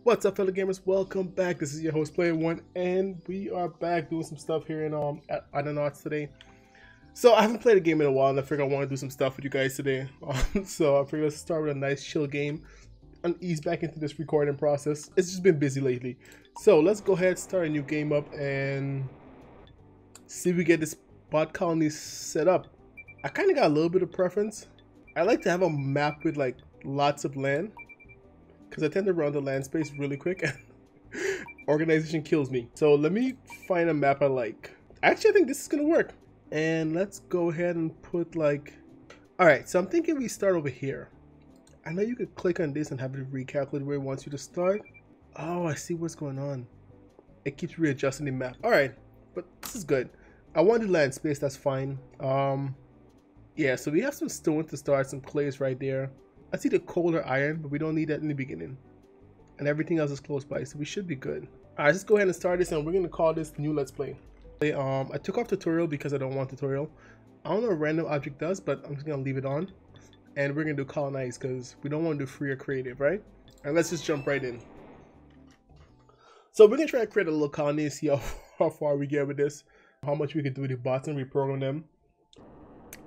What's up, fellow gamers? Welcome back. This is your host, Player One, and we are back doing some stuff here in at Autonauts today. So I haven't played a game in a while, and I figured I want to do some stuff with you guys today. So I figured let's start with a nice chill game and ease back into this recording process. It's just been busy lately. So let's go ahead, start a new game up, and see if we get this bot colony set up. I kind of got a little bit of preference. I like to have a map with like lots of land, because I tend to run the land space really quick and organization kills me. So let me find a map I like. Actually, I think this is gonna work. And let's go ahead and put like, all right, so I'm thinking we start over here. I know you could click on this and have it recalculate where it wants you to start. Oh, I see what's going on. It keeps readjusting the map. All right, but this is good. I want the land space, that's fine. Yeah, so we have some stone to start, some clays right there. I see the coal or iron, but we don't need that in the beginning. And everything else is close by, so we should be good. Alright, let's go ahead and start this, and we're going to call this new Let's Play. I took off tutorial because I don't want tutorial. I don't know what random object does, but I'm just going to leave it on. And we're going to do colonize because we don't want to do free or creative, right? And let's just jump right in. So we're going to try to create a little colony and see how far we get with this. How much we can do with the bots and reprogram them.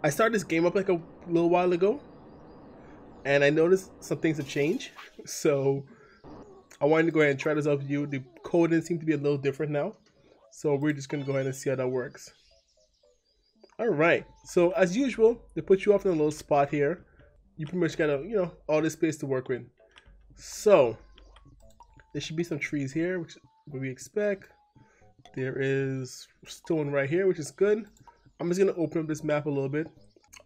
I started this game up like a little while ago, and I noticed some things have changed, so I wanted to go ahead and try this out with you. The coding seems to be a little different now, so we're just going to go ahead and see how that works. Alright, so as usual, they put you off in a little spot here. You pretty much got all this space to work with. So there should be some trees here, which we expect. There is stone right here, which is good. I'm just going to open up this map a little bit.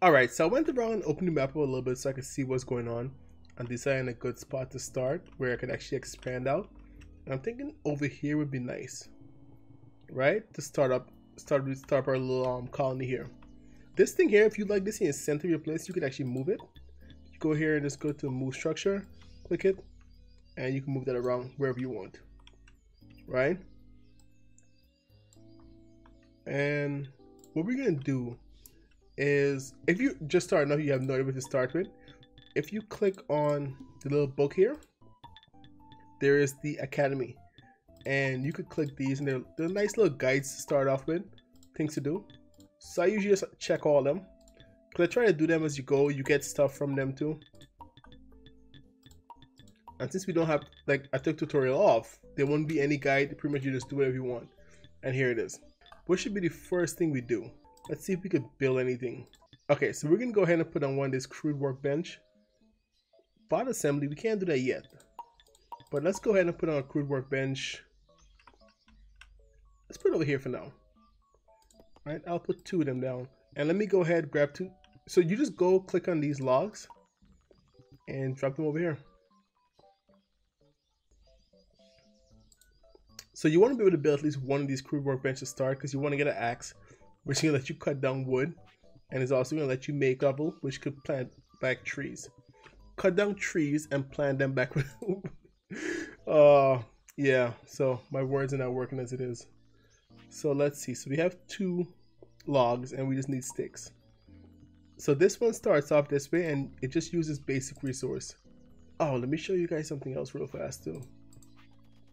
Alright, so I went around and opened the map a little bit so I could see what's going on and deciding a good spot to start where I could actually expand out. And I'm thinking over here would be nice, right? To start our little colony here. This thing here, if you like this in the center of your place, you could actually move it. You go here and just go to move structure, click it, and you can move that around wherever you want, right? And what we're gonna do is, if you just start off, you have no idea what to start with. If you click on the little book here, there is the academy, and you could click these, and they're nice little guides to start off with, things to do. So I usually just check all of them because I try to do them as you go. You get stuff from them too. And since we don't have, like, I took tutorial off, there won't be any guide. Pretty much you just do whatever you want. And here it is. What should be the first thing we do? Let's see if we could build anything. Okay, so we're gonna go ahead and put on one of this crude workbench. Bot assembly, we can't do that yet. But let's go ahead and put on a crude workbench. Let's put it over here for now. Alright, I'll put two of them down. And let me go ahead and grab two. So you just go click on these logs and drop them over here. So you want to be able to build at least one of these crude workbenches to start, because you want to get an axe, which is going to let you cut down wood, and it's also going to let you make rubble, which could plant back trees. Cut down trees and plant them back. Yeah, so my words are not working as it is. So let's see. So we have two logs and we just need sticks. So this one starts off this way and it just uses basic resource. Oh, let me show you guys something else real fast too.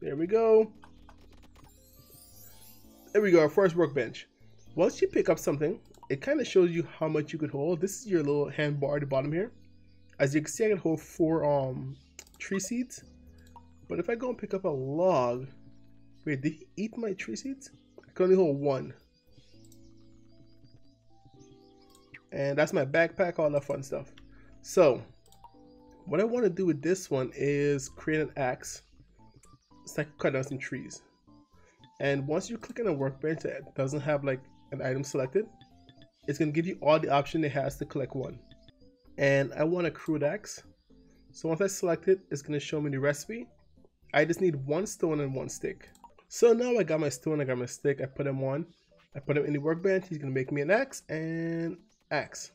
There we go. There we go, our first workbench. Once you pick up something, it kind of shows you how much you could hold. This is your little hand bar at the bottom here. As you can see, I can hold 4 tree seeds. But if I go and pick up a log, wait, did he eat my tree seeds? I can only hold 1. And that's my backpack, all that fun stuff. So what I want to do with this one is create an axe so I can cut down some trees. And once you click on a workbench that doesn't have like an item selected, it's going to give you all the option it has to collect one. And I want a crude axe. So once I select it, it's going to show me the recipe. I just need 1 stone and 1 stick. So now I got my stone, I got my stick, I put them on. I put them in the workbench. He's going to make me an axe and axe.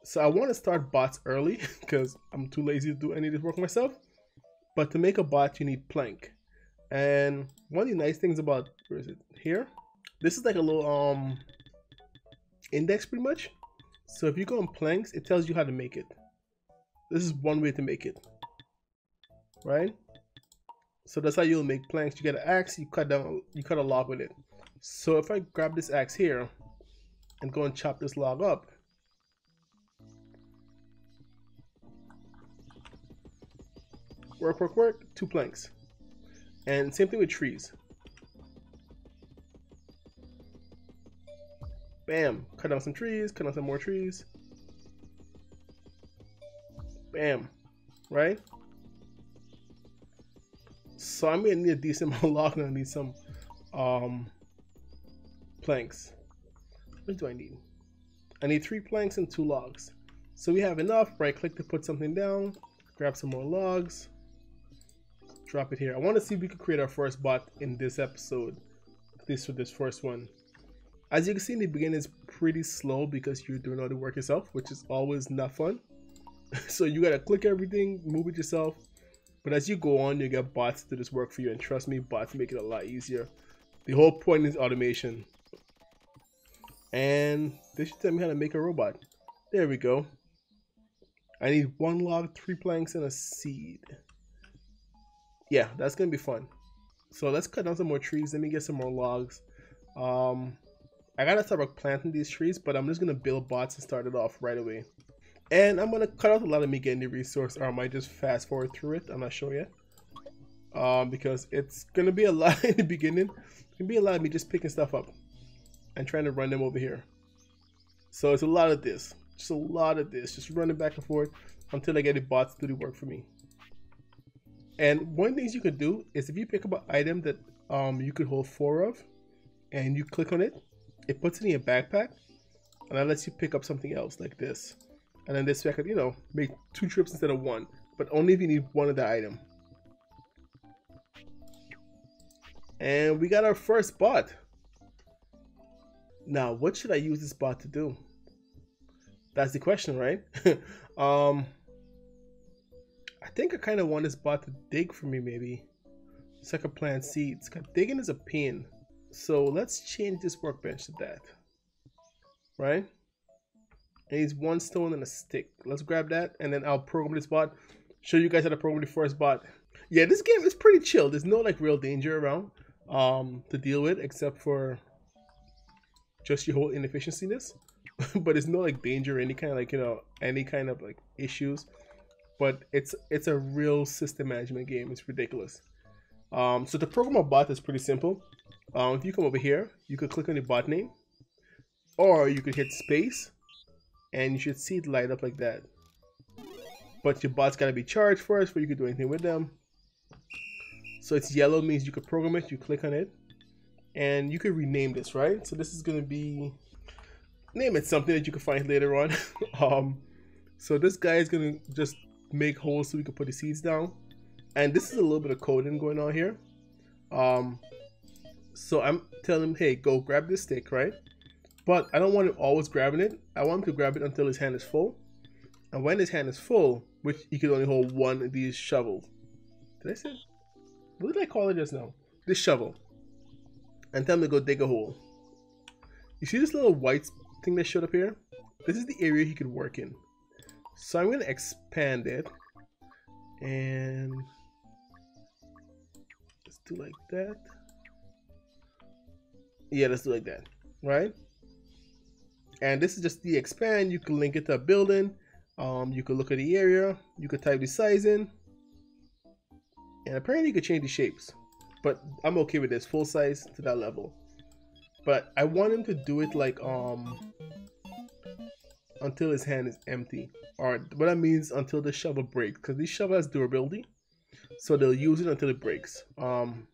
So I want to start bots early because I'm too lazy to do any of this work myself. But to make a bot, you need plank. And one of the nice things about, where is it? Here. This is like a little index pretty much. So if you go on planks, it tells you how to make it. This is one way to make it. right? So that's how you'll make planks. You get an axe, you cut a log with it. So if I grab this axe here and go and chop this log up, work, 2 planks. And same thing with trees. Bam, cut down some trees, cut down some more trees. Bam, right? So I'm gonna need a decent amount of log, and I need some planks. What do I need? I need 3 planks and 2 logs. So we have enough. Right click to put something down, grab some more logs, drop it here. I want to see if we can create our first bot in this episode, at least for this first one. As you can see in the beginning, it's pretty slow because you're doing all the work yourself, which is always not fun. So you gotta click everything, move it yourself. But as you go on, you get bots to do this work for you, and trust me, bots make it a lot easier. The whole point is automation. And they should tell me how to make a robot. There we go. I need 1 log, 3 planks, and a seed. Yeah, that's gonna be fun. So let's cut down some more trees. Let me get some more logs. I gotta start planting these trees, but I'm just gonna build bots and start it off right away. And I'm gonna cut out a lot of me getting the resource, or I might just fast forward through it. I'm not sure yet. Because it's gonna be a lot in the beginning. It's gonna be a lot of me just picking stuff up and trying to run them over here. So it's a lot of this. Just a lot of this. Just running back and forth until I get the bots to do the work for me. And one of the things you could do is if you pick up an item that you could hold 4 of, and you click on it, it puts it in your backpack, and that lets you pick up something else like this. And then this way I could, you know, make 2 trips instead of 1, but only if you need 1 of the item. And we got our first bot. Now, what should I use this bot to do? That's the question, right? I think I kind of want this bot to dig for me, maybe. So I can plant seeds. Cause digging is a pain. So let's change this workbench to that. Right? It needs 1 stone and a stick. Let's grab that, and then I'll program this bot. Show you guys how to program the first bot. Yeah, this game is pretty chill. There's no like real danger around to deal with, except for just your whole inefficienciness. But there's no like danger or any kind of like, you know, any kind of like issues. But it's a real system management game. It's ridiculous. So to program a bot is pretty simple. If you come over here, you could click on the bot name, or you could hit space, and you should see it light up like that. But your bot's gotta be charged first before you can do anything with them. So it's yellow means you could program it. You click on it, and you could rename this, right? So this is gonna be, name it something that you can find later on. So this guy is gonna just make holes so we can put the seeds down. And this is a little bit of coding going on here. So I'm telling him, hey, go grab this stick, right? But I don't want him always grabbing it. I want him to grab it until his hand is full. And when his hand is full, which he can only hold 1 of these shovels. Did I say? What did I call it just now? This shovel. And tell him to go dig a hole. You see this little white thing that showed up here? This is the area he could work in. So I'm going to expand it. And let's do like that. Yeah, let's do like that. Right? And this is just the expand. You can link it to a building. You can look at the area. You could type the size in. And apparently you could change the shapes. But I'm okay with this. Full size to that level. But I want him to do it like until his hand is empty. Or what that means, until the shovel breaks. Because this shovel has durability. So they'll use it until it breaks. And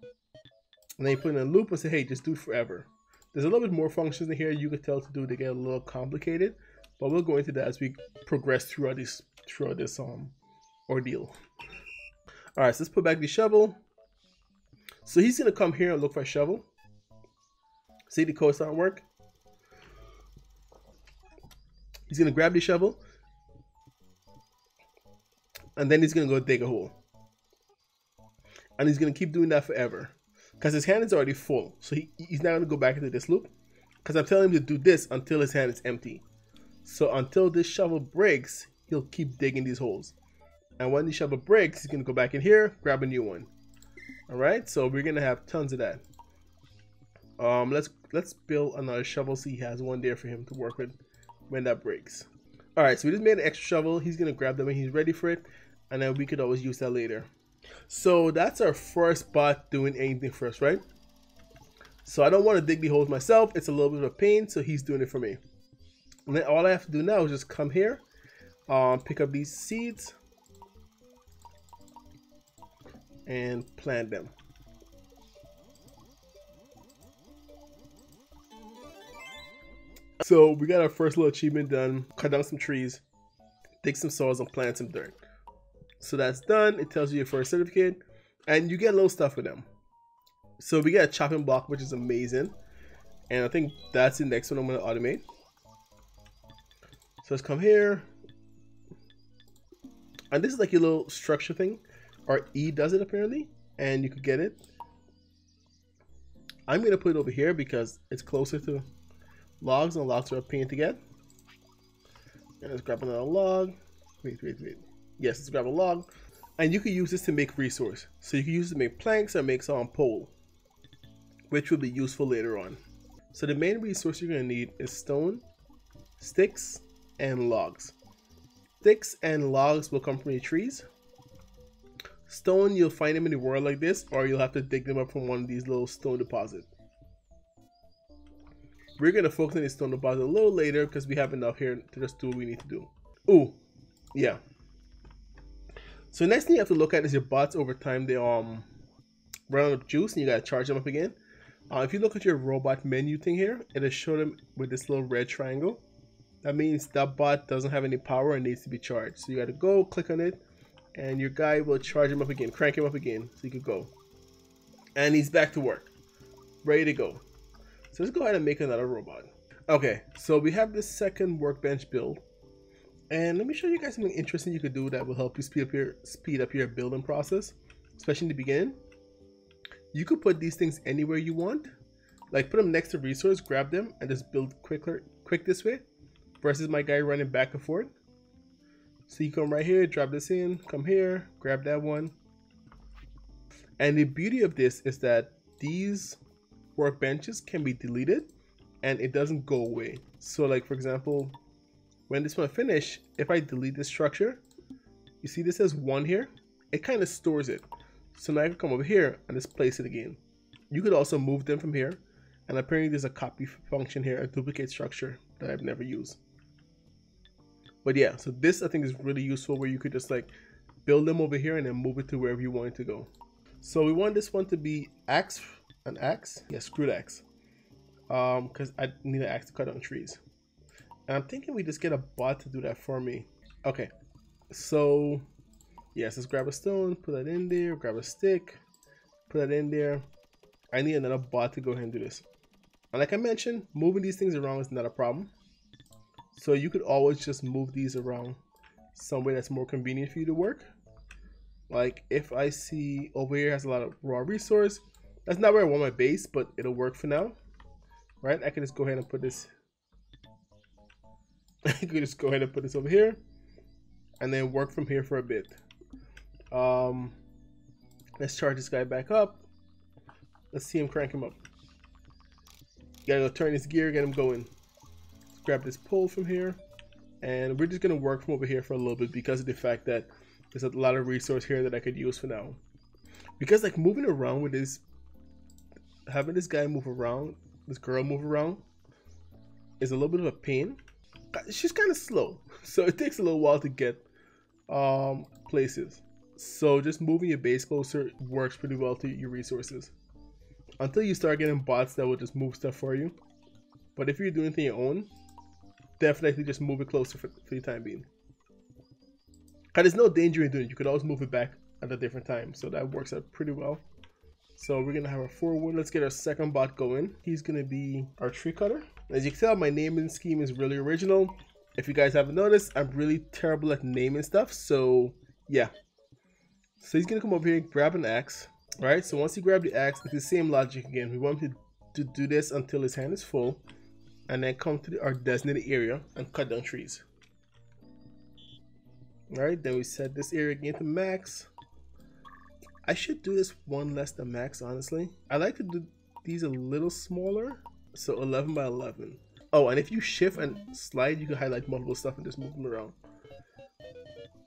then you put in a loop and say, hey, just do it forever. There's a little bit more functions in here you could tell to do. They get a little complicated. But we'll go into that as we progress throughout this ordeal. Alright, so let's put back the shovel. So he's going to come here and look for a shovel. See the code starting to work? He's going to grab the shovel. And then he's going to go dig a hole. And he's going to keep doing that forever. Because his hand is already full. So he's not going to go back into this loop. Because I'm telling him to do this until his hand is empty. So until this shovel breaks, he'll keep digging these holes. And when the shovel breaks, he's gonna go back in here, grab a new one. All right, so we're gonna have tons of that. Let's build another shovel so he has one there for him to work with when that breaks. All right, so we just made an extra shovel. He's gonna grab that when he's ready for it, and then we could always use that later. So that's our first bot doing anything for us, right? So I don't want to dig the holes myself. It's a little bit of a pain, so he's doing it for me. And then all I have to do now is just come here, pick up these seeds, and plant them. So we got our first little achievement done. Cut down some trees, dig some soils, and plant some dirt. So that's done. It tells you your first certificate, and you get little stuff with them. So we got a chopping block, which is amazing, and I think that's the next one I'm going to automate. So let's come here, and this is like your little structure thing, or E does it apparently, and you could get it. I'm going to put it over here because it's closer to logs, and logs are a pain to get. And let's grab another log. Wait. Yes, let's grab a log. And you can use this to make resource. So you can use it to make planks or make some pole, which will be useful later on. So the main resource you're going to need is stone, sticks, and logs. Sticks and logs will come from your trees. Stone, you'll find them in the world like this, or you'll have to dig them up from one of these little stone deposits. We're going to focus on the stone deposit a little later because we have enough here to just do what we need to do. Ooh, yeah. So next thing you have to look at is your bots over time. They run out of juice and you got to charge them up again. If you look at your robot menu thing here, it'll show them with this little red triangle. That means that bot doesn't have any power and needs to be charged. So you got to go click on it and your guy will charge him up again, crank him up again so you could go. And he's back to work, ready to go. So let's go ahead and make another robot. Okay, so we have this second workbench build. And let me show you guys something interesting you could do that will help you speed up your building process, especially in the beginning. You could put these things anywhere you want. Like put them next to resource, grab them, and just build quick this way. Versus my guy running back and forth. So you come right here, drop this in, come here, grab that one. And the beauty of this is that these workbenches can be deleted and it doesn't go away. So like for example, when this one finish, if I delete this structure, you see this says 1 here, it kind of stores it. So now I can come over here and just place it again. You could also move them from here, and apparently there's a copy function here, a duplicate structure that I've never used. But yeah, so this I think is really useful where you could just like build them over here and then move it to wherever you want it to go. So we want this one to be an axe, yeah, screwed axe, because I need an axe to cut down trees. And I'm thinking we just get a bot to do that for me. Okay, so yes, let's grab a stone, put that in there, grab a stick, put that in there. I need another bot to go ahead and do this. And like I mentioned, moving these things around is not a problem. So you could always just move these around somewhere that's more convenient for you to work. Like if I see over here has a lot of raw resource, that's not where I want my base, but it'll work for now. Right? I can just go ahead and put this. I could just go ahead and put this over here and then work from here for a bit. Let's charge this guy back up. Let's see him crank him up. Gotta go turn his gear, get him going. Let's grab this pole from here, and we're just gonna work from over here for a little bit because of the fact that there's a lot of resource here that I could use for now. Because like moving around with this, having this guy move around, this girl move around, is a little bit of a pain. She's kind of slow, so it takes a little while to get places. So just moving your base closer works pretty well to your resources. Until you start getting bots that will just move stuff for you. But if you're doing it on your own, definitely just move it closer for the time being. Because there's no danger in doing it. You could always move it back at a different time. So that works out pretty well. So we're going to have our forward. Let's get our second bot going. He's going to be our tree cutter. As you can tell, my naming scheme is really original. If you guys haven't noticed, I'm really terrible at naming stuff. So yeah. So he's going to come over here and grab an axe. Alright, so once you grab the axe, it's the same logic again. We want him to do this until his hand is full. And then come to our designated area and cut down trees. All right, then we set this area again to max. I should do this one less than max, honestly. I like to do these a little smaller, so 11 by 11. Oh, and if you shift and slide, you can highlight multiple stuff and just move them around.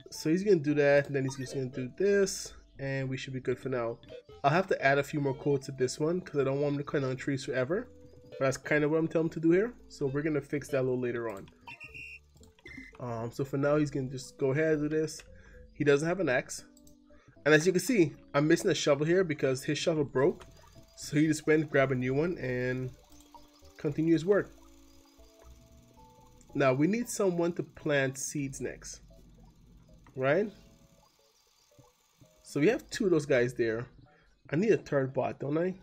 So he's gonna do that, and then he's just gonna do this, and we should be good for now. I'll have to add a few more codes to this one because I don't want him to cut down trees forever. But that's kind of what I'm telling him to do here. So we're gonna fix that a little later on. So for now, he's gonna just go ahead and do this. He doesn't have an axe, and as you can see, I'm missing a shovel here because his shovel broke. So he just went and grabbed a new one and continue his work. Now we need someone to plant seeds next, right? So we have two of those guys there. I need a third bot, don't I?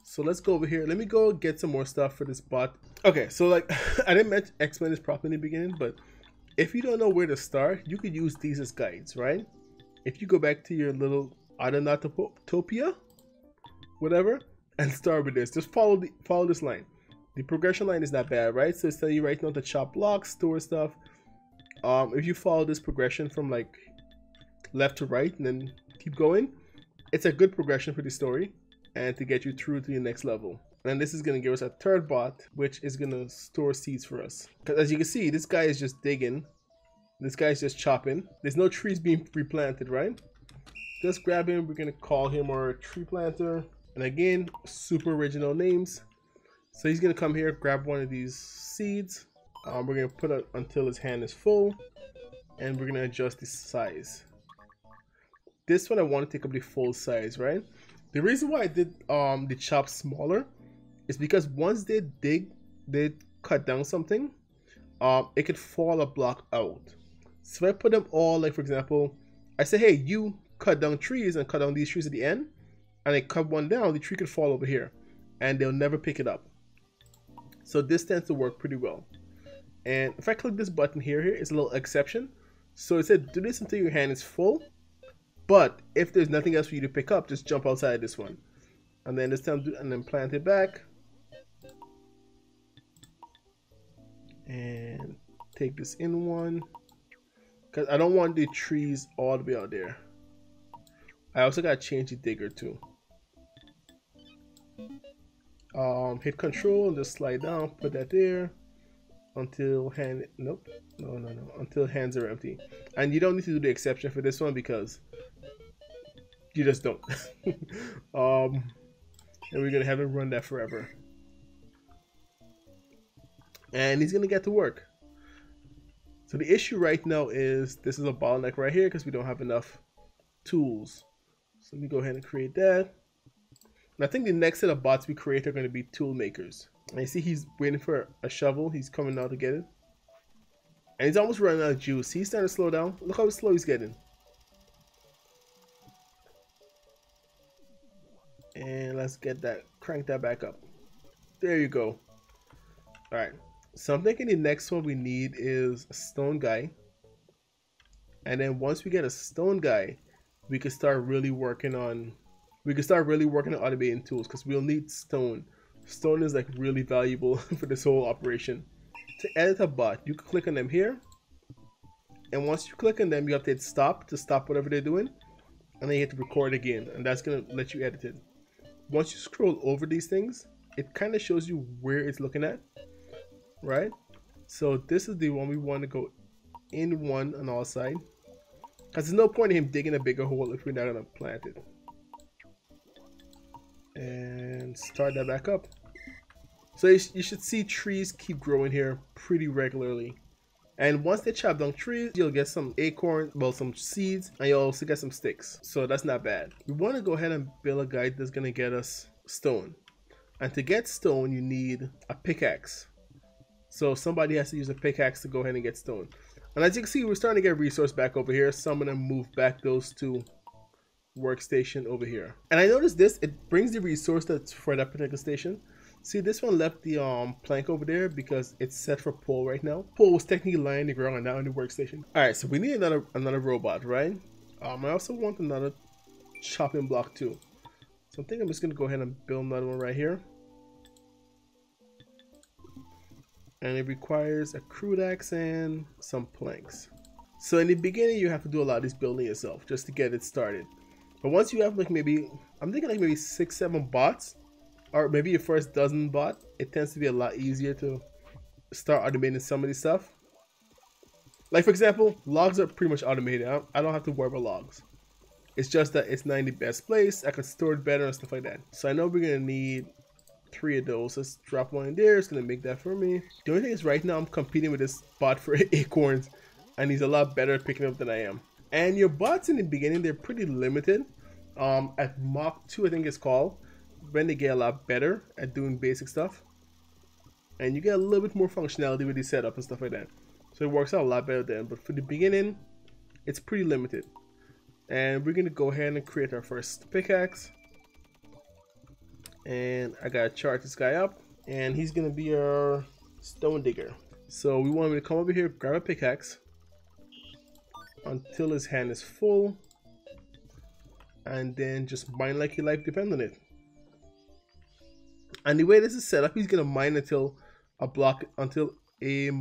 So let's go over here. Let me go get some more stuff for this bot. Okay, so like I didn't explain this properly in the beginning, but if you don't know where to start, you could use these as guides, right? If you go back to your little Autonautopia, whatever, and start with this, just follow this line. The progression line is not bad, right? So it's telling you right now to chop blocks, store stuff. If you follow this progression from like left to right and then keep going, it's a good progression for the story and to get you through to the next level. And this is going to give us a third bot, which is going to store seeds for us. Because as you can see, this guy is just digging. This guy is just chopping. There's no trees being replanted, right? Just grab him. We're going to call him our tree planter. And again, super original names. So he's going to come here, grab one of these seeds. We're going to put it until his hand is full. And we're going to adjust the size. This one I want to take up the full size, right? The reason why I did the chop smaller is because once they cut down something, it could fall a block out. So if I put them all, like for example, I say, hey, you cut down trees and cut down these trees at the end, and I cut one down, the tree could fall over here, and they'll never pick it up. So this tends to work pretty well. And if I click this button here, it's a little exception. So it said do this until your hand is full. But if there's nothing else for you to pick up, just jump outside this one. And then this time, and then plant it back. And take this in one. Because I don't want the trees all the way out there. I also got to change the digger too. Hit control and just slide down, put that there. Until until hands are empty. And you don't need to do the exception for this one because you just don't. And we're gonna have him run that forever. And he's gonna get to work. So the issue right now is this is a bottleneck right here because we don't have enough tools. So let me go ahead and create that. And I think the next set of bots we create are going to be tool makers. And you see he's waiting for a shovel. He's coming now to get it. And he's almost running out of juice. He's starting to slow down. Look how slow he's getting. And let's get that, crank that back up. There you go. Alright. So I'm thinking the next one we need is a stone guy. And then once we get a stone guy, we can start really working on automating tools because we'll need stone. Stone is like really valuable for this whole operation. To edit a bot, you can click on them here. And once you click on them, you have to hit stop to stop whatever they're doing. And then you hit to record again. And that's going to let you edit it. Once you scroll over these things, it kind of shows you where it's looking at. Right? So this is the one we want to go in one on all sides. Because there's no point in him digging a bigger hole if we're not going to plant it. And start that back up. So you should see trees keep growing here pretty regularly. And once they chop down trees, you'll get some acorns, well, some seeds, and you'll also get some sticks. So that's not bad. We want to go ahead and build a guide that's going to get us stone. And to get stone, you need a pickaxe. So somebody has to use a pickaxe to go ahead and get stone. And as you can see, we're starting to get resource back over here. So I'm going to move back those two workstation over here. And I noticed this, it brings the resource that's for that particular station. See, this one left the plank over there because it's set for pole right now. Pole was technically lying the ground and now in the workstation. Alright, so we need another robot, right? I also want another chopping block too. So I think I'm just gonna go ahead and build another one right here. And it requires a crude axe and some planks. So in the beginning, you have to do a lot of this building yourself just to get it started. But once you have like maybe, I'm thinking like maybe 6-7 bots, or maybe your first dozen bot, it tends to be a lot easier to start automating some of this stuff. Like for example, logs are pretty much automated. I don't have to worry about logs. It's just that it's not in the best place. I can store it better and stuff like that. So I know we're gonna need 3 of those. Let's drop one in there. It's gonna make that for me. The only thing is right now I'm competing with this bot for acorns, and he's a lot better at picking up than I am. And your bots in the beginning, they're pretty limited. At Mach 2, I think it's called, when they get a lot better at doing basic stuff. And you get a little bit more functionality with the setup and stuff like that. So it works out a lot better then. But for the beginning, it's pretty limited. And we're gonna go ahead and create our first pickaxe. And I gotta charge this guy up. And he's gonna be our stone digger. So we want him to come over here, grab a pickaxe until his hand is full, and then just mine like your life depends on it. And the way this is set up, he's gonna mine until a block, until the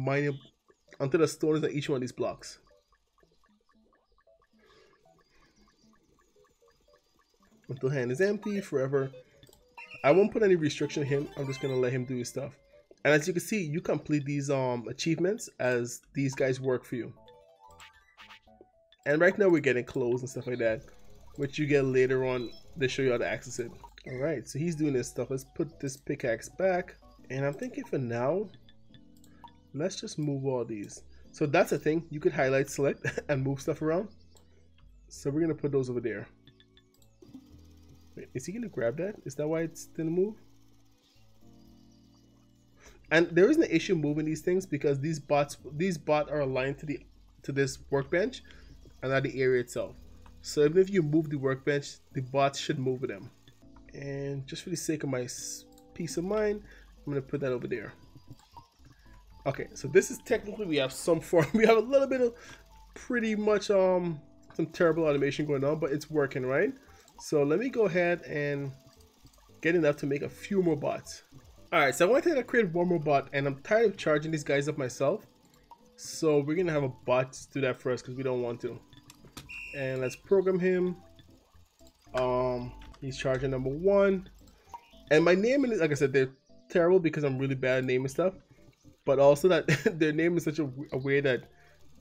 stone is on each one of these blocks. Until hand is empty forever. I won't put any restriction on him. I'm just gonna let him do his stuff. And as you can see, you complete these achievements as these guys work for you. And right now we're getting clothes and stuff like that, which you get later on. They show you how to access it. Alright, so he's doing this stuff. Let's put this pickaxe back. And I'm thinking for now, let's just move all these. So that's a thing. You could highlight, select, and move stuff around. So we're going to put those over there. Wait, is he going to grab that? Is that why it's didn't move? And there isn't an issue moving these things because these bots are aligned to this workbench and not the area itself. So even if you move the workbench, the bots should move with them. And just for the sake of my peace of mind, I'm gonna put that over there. Okay, so this is technically, we have some form. We have a little bit of pretty much some terrible automation going on, but it's working, right? So let me go ahead and get enough to make a few more bots. Alright, so I want to create one more bot, and I'm tired of charging these guys up myself. So we're gonna have a bot do that for us because we don't want to. And let's program him. He's charging number 1. And my naming is, like I said, they're terrible because I'm really bad at naming stuff. But also that their name is such a way that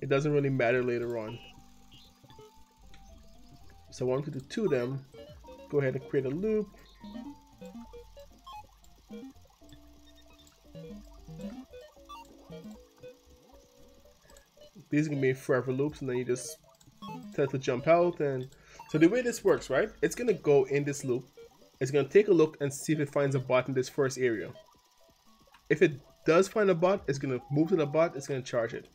it doesn't really matter later on. So I want to do 2 of them. Go ahead and create a loop. These are gonna be forever loops, and then you just tell it to jump out. And so the way this works, right? It's gonna go in this loop. It's gonna take a look and see if it finds a bot in this first area. If it does find a bot, it's gonna move to the bot. It's gonna charge it,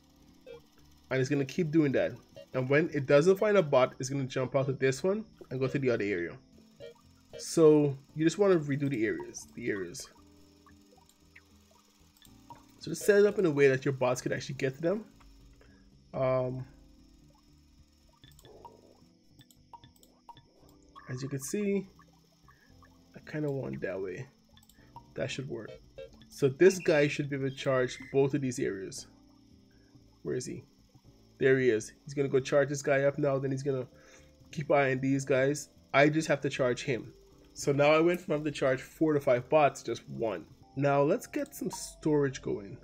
and it's gonna keep doing that. And when it doesn't find a bot, it's gonna jump out to this one and go to the other area. So you just want to redo the areas. So just set it up in a way that your bots could actually get to them. As you can see, I kind of want it that way. That should work. So this guy should be able to charge both of these areas. Where is he? There he is. He's gonna go charge this guy up now. Then he's gonna keep eyeing these guys. I just have to charge him. So now I went from having to charge 4 to 5 bots, just 1. Now let's get some storage going.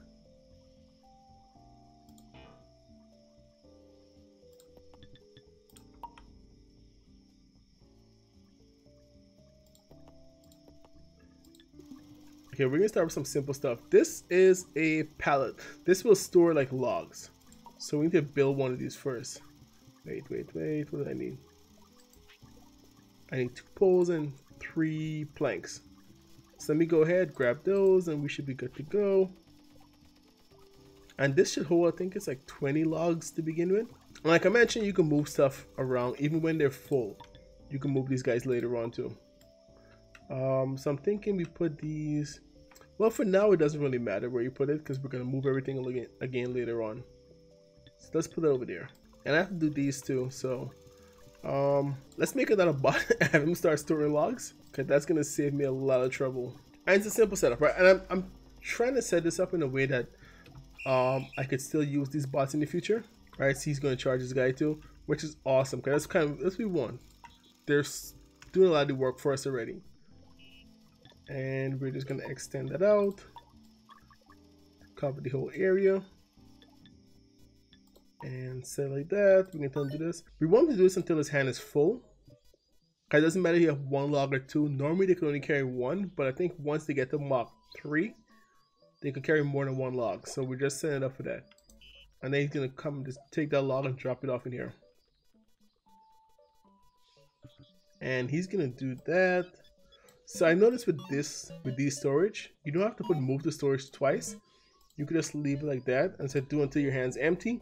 Okay, we're gonna start with some simple stuff. This is a pallet. This will store like logs. So we need to build one of these first. Wait. What do I need? I need 2 poles and 3 planks. So let me go ahead, grab those, and we should be good to go. And this should hold, I think it's like 20 logs to begin with. And like I mentioned, you can move stuff around even when they're full. You can move these guys later on too. So I'm thinking we put these, well, for now it doesn't really matter where you put it because we're going to move everything again later on. So let's put it over there. And I have to do these too, so let's make another bot and have him start storing logs, because that's going to save me a lot of trouble. And it's a simple setup, right? And I'm trying to set this up in a way that I could still use these bots in the future. Alright, so he's going to charge this guy too, which is awesome, because that's what we want. They're doing a lot of the work for us already. And we're just going to extend that out, cover the whole area, and set it like that. We can tell him to do this. We want to do this until his hand is full, because it doesn't matter if you have one log or two. Normally they can only carry one, but I think once they get to Mach 3, they could carry more than one log. So we're just setting it up for that. And then he's going to come and just take that log and drop it off in here. And he's going to do that. So I noticed with these storage, you don't have to move the storage twice. You could just leave it like that and say do until your hand's empty.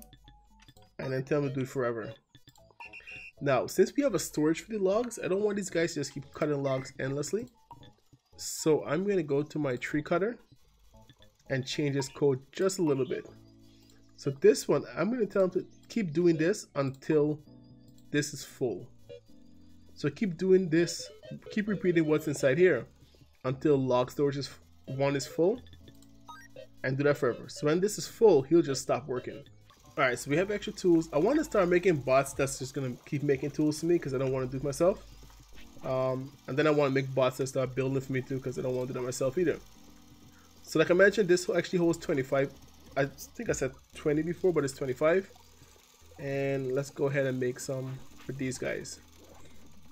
And then tell them to do it forever. Now, since we have a storage for the logs, I don't want these guys to just keep cutting logs endlessly. So I'm going to go to my tree cutter and change this code just a little bit. So this one, I'm going to tell them to keep doing this until this is full. So keep doing this, keep repeating what's inside here until log storage is 1 is full, and do that forever. So when this is full, he'll just stop working. Alright, so we have extra tools. I want to start making bots that's just going to keep making tools for me because I don't want to do it myself. And then I want to make bots that start building for me too because I don't want to do that myself either. So like I mentioned, this actually holds 25. I think I said 20 before, but it's 25. And let's go ahead and make some for these guys.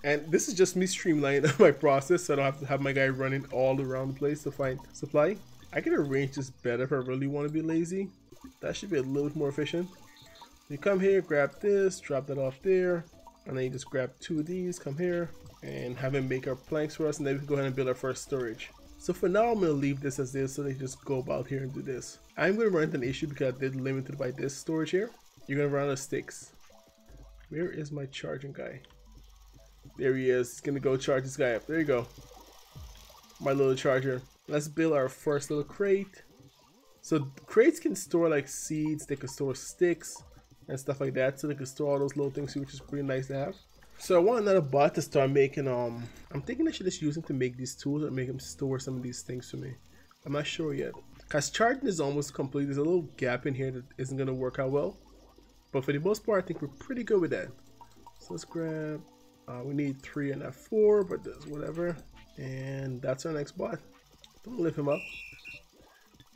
And this is just me streamlining my process so I don't have to have my guy running all around the place to find supply. I can arrange this better if I really want to be lazy. That should be a little bit more efficient. You come here, grab this, drop that off there, and then you just grab 2 of these, come here, and have him make our planks for us, and then we can go ahead and build our first storage. So for now, I'm going to leave this as this so they just go about here and do this. I'm going to run into an issue because I did limited by this storage here. You're going to run out of sticks. Where is my charging guy? There he is. He's going to go charge this guy up. There you go. My little charger. Let's build our first little crate. So crates can store like seeds, they can store sticks and stuff like that. So they can store all those little things, which is pretty nice to have. So I want another bot to start making, I'm thinking I should just use him to make these tools or make him store some of these things for me. I'm not sure yet. Because charging is almost complete. There's a little gap in here that isn't going to work out well. But for the most part, I think we're pretty good with that. So let's grab, we need 3 and not 4, but that's whatever. And that's our next bot. Don't lift him up.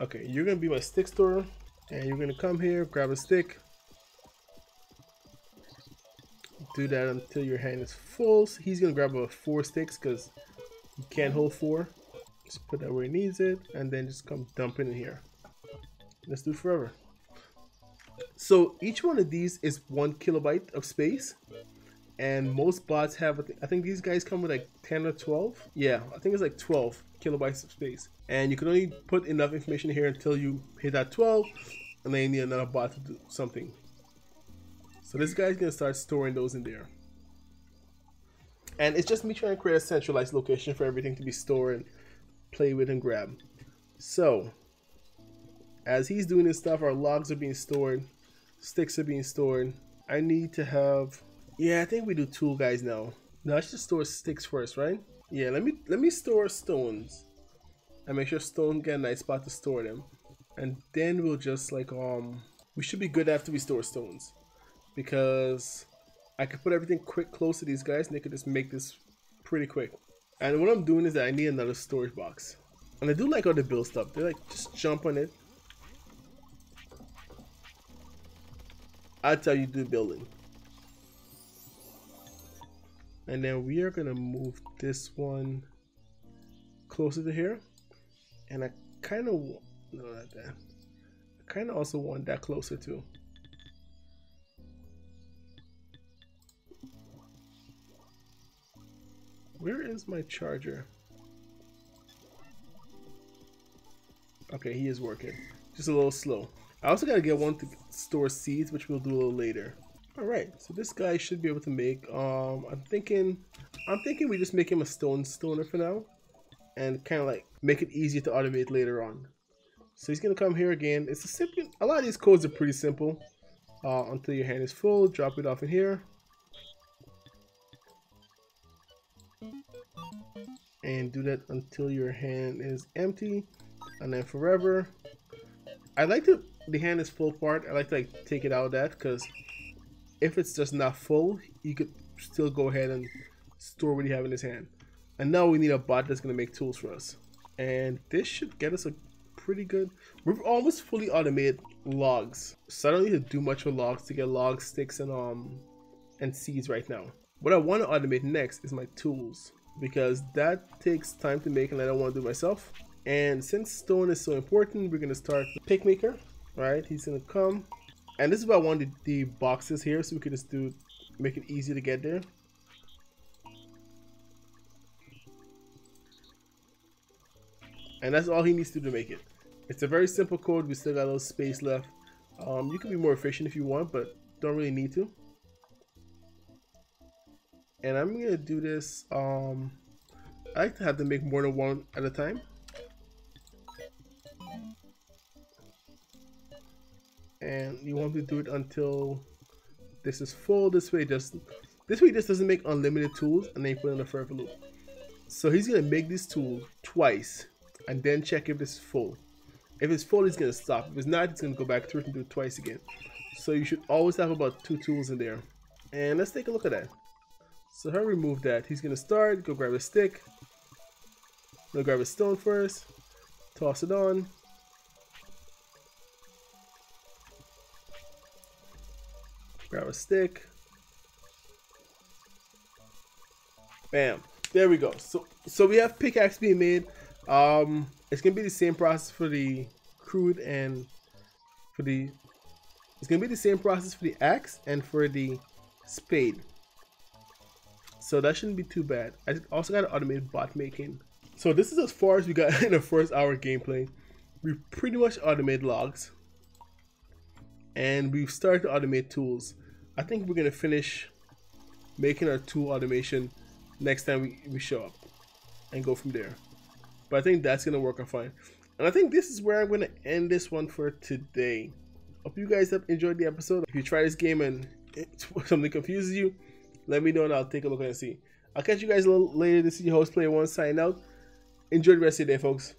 Okay, you're going to be my stick storer. And you're going to come here, grab a stick. Do that until your hand is full. So he's gonna grab 4 sticks because he can't hold 4. Just put that where he needs it, and then just come dump it in here. Let's do it forever. So each one of these is 1 kilobyte of space, and most bots have, I think these guys come with like 10 or 12. Yeah, I think it's like 12 kilobytes of space, and you can only put enough information here until you hit that 12, and then you need another bot to do something. So this guy's gonna start storing those in there. And it's just me trying to create a centralized location for everything to be stored and play with and grab. So as he's doing this stuff, our logs are being stored, sticks are being stored. I need to have, yeah, I think we do tool guys now. No, I should store sticks first, right? Yeah, let me store stones. And make sure stones get a nice spot to store them. And then we'll just like we should be good after we store stones. Because I could put everything close to these guys and they could just make this pretty quick. And what I'm doing is that I need another storage box. And I do like how they build stuff. They like just jump on it. That's how you do building. And then we are gonna move this one closer to here. And I kind of want, no, not that. I kind of also want that closer too. Where is my charger? Okay, he is working. Just a little slow. I also gotta get one to store seeds, which we'll do a little later. Alright, so this guy should be able to make, I'm thinking we just make him a stoner for now. And kind of like make it easier to automate later on. So he's gonna come here again. It's a simple, a lot of these codes are pretty simple. Until your hand is full, drop it off in here. And do that until your hand is empty, and then forever. I like the hand is full part. I like to like take it out of that, because if it's just not full, you could still go ahead and store what you have in his hand. And now we need a bot that's gonna make tools for us. And this should get us a pretty good. We've almost fully automated logs, so I don't need to do much with logs to get logs, sticks, and seeds right now. What I want to automate next is my tools, because that takes time to make and I don't want to do myself. And since stone is so important, we're gonna start the pick maker. Right, he's gonna come, and this is why I wanted the boxes here, so we could just make it easy to get there. And that's all he needs to do to make it. It's a very simple code. We still got a little space left. You can be more efficient if you want, but don't really need to. And I'm gonna do this. I like to have them make more than one at a time. And you want to do it until this is full. This way this doesn't make unlimited tools, and then you put in a forever loop. So he's gonna make this tool twice and then check if this is full. If it's full, he's gonna stop. If it's not, he's gonna go back through it and do it twice again. So you should always have about 2 tools in there. And let's take a look at that. So how remove that? He's gonna start, go grab a stick. Go grab a stone first, toss it on. Grab a stick. Bam. There we go. So we have pickaxe being made. It's gonna be the same process for the crude and for the. It's gonna be the same process for the axe and for the spade. So that shouldn't be too bad. I also got an automated bot making. So this is as far as we got in the first hour gameplay. We pretty much automated logs, and we've started to automate tools. I think we're gonna finish making our tool automation next time we show up and go from there. But I think that's gonna work out fine. And I think this is where I'm gonna end this one for today. Hope you guys have enjoyed the episode. If you try this game and something confuses you, let me know and I'll take a look and see. I'll catch you guys a little later. This is your host, Player One, signing out. Enjoy the rest of your day, folks.